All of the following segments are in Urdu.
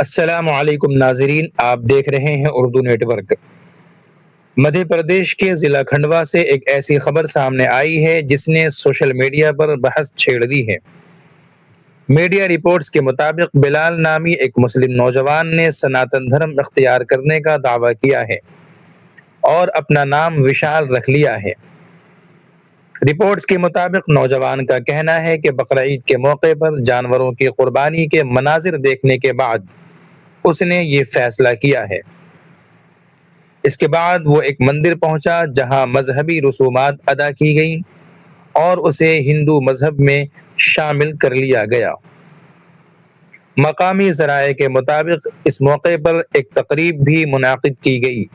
السلام علیکم ناظرین، آپ دیکھ رہے ہیں اردو نیٹ ورک۔ مدھیہ پردیش کے ضلع کھنڈوا سے ایک ایسی خبر سامنے آئی ہے جس نے سوشل میڈیا پر بحث چھیڑ دی ہے۔ میڈیا رپورٹس کے مطابق بلال نامی ایک مسلم نوجوان نے سناتن دھرم اختیار کرنے کا دعویٰ کیا ہے اور اپنا نام وشال رکھ لیا ہے۔ رپورٹس کے مطابق نوجوان کا کہنا ہے کہ بقرعید کے موقع پر جانوروں کی قربانی کے مناظر دیکھنے کے بعد اس نے یہ فیصلہ کیا ہے۔ اس کے بعد وہ ایک مندر پہنچا جہاں مذہبی رسومات ادا کی گئیں اور اسے ہندو مذہب میں شامل کر لیا گیا۔ مقامی ذرائع کے مطابق اس موقع پر ایک تقریب بھی منعقد کی گئی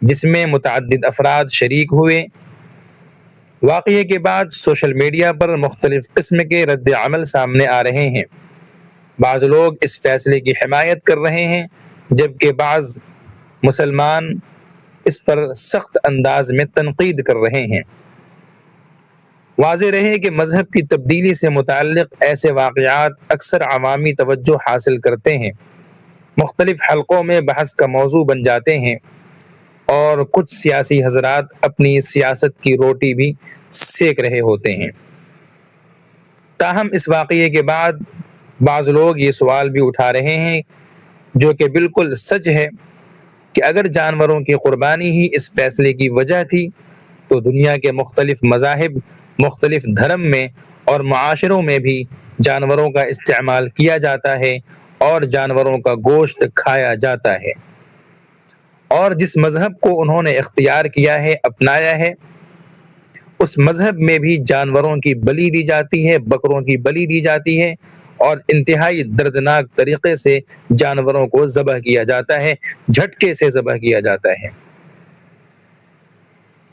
جس میں متعدد افراد شریک ہوئے۔ واقعے کے بعد سوشل میڈیا پر مختلف قسم کے رد عمل سامنے آ رہے ہیں۔ بعض لوگ اس فیصلے کی حمایت کر رہے ہیں جبکہ بعض مسلمان اس پر سخت انداز میں تنقید کر رہے ہیں۔ واضح رہے کہ مذہب کی تبدیلی سے متعلق ایسے واقعات اکثر عوامی توجہ حاصل کرتے ہیں، مختلف حلقوں میں بحث کا موضوع بن جاتے ہیں اور کچھ سیاسی حضرات اپنی سیاست کی روٹی بھی سیک رہے ہوتے ہیں۔ تاہم اس واقعے کے بعد بعض لوگ یہ سوال بھی اٹھا رہے ہیں جو کہ بالکل سچ ہے کہ اگر جانوروں کی قربانی ہی اس فیصلے کی وجہ تھی تو دنیا کے مختلف مذاہب، مختلف دھرم میں اور معاشروں میں بھی جانوروں کا استعمال کیا جاتا ہے اور جانوروں کا گوشت کھایا جاتا ہے، اور جس مذہب کو انہوں نے اختیار کیا ہے، اپنایا ہے، اس مذہب میں بھی جانوروں کی بلی دی جاتی ہے، بکروں کی بلی دی جاتی ہے اور انتہائی دردناک طریقے سے جانوروں کو ذبح کیا جاتا ہے، جھٹکے سے ذبح کیا جاتا ہے۔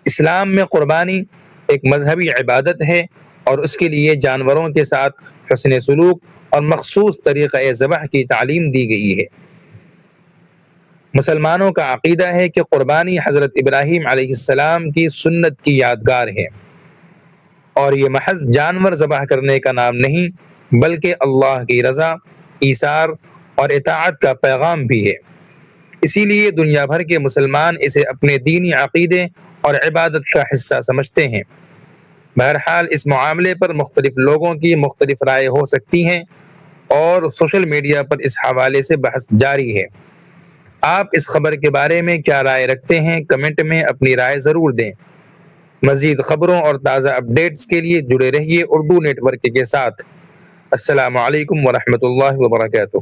اسلام میں قربانی ایک مذہبی عبادت ہے اور اس کے لیے جانوروں کے ساتھ حسن سلوک اور مخصوص طریقہ ذبح کی تعلیم دی گئی ہے۔ مسلمانوں کا عقیدہ ہے کہ قربانی حضرت ابراہیم علیہ السلام کی سنت کی یادگار ہے اور یہ محض جانور ذبح کرنے کا نام نہیں بلکہ اللہ کی رضا، ایثار اور اطاعت کا پیغام بھی ہے۔ اسی لیے دنیا بھر کے مسلمان اسے اپنے دینی عقیدے اور عبادت کا حصہ سمجھتے ہیں۔ بہرحال اس معاملے پر مختلف لوگوں کی مختلف رائے ہو سکتی ہیں اور سوشل میڈیا پر اس حوالے سے بحث جاری ہے۔ آپ اس خبر کے بارے میں کیا رائے رکھتے ہیں؟ کمنٹ میں اپنی رائے ضرور دیں۔ مزید خبروں اور تازہ اپڈیٹس کے لیے جڑے رہیے اردو نیٹ ورک کے ساتھ۔ السلام علیکم ورحمۃ اللہ وبرکاتہ۔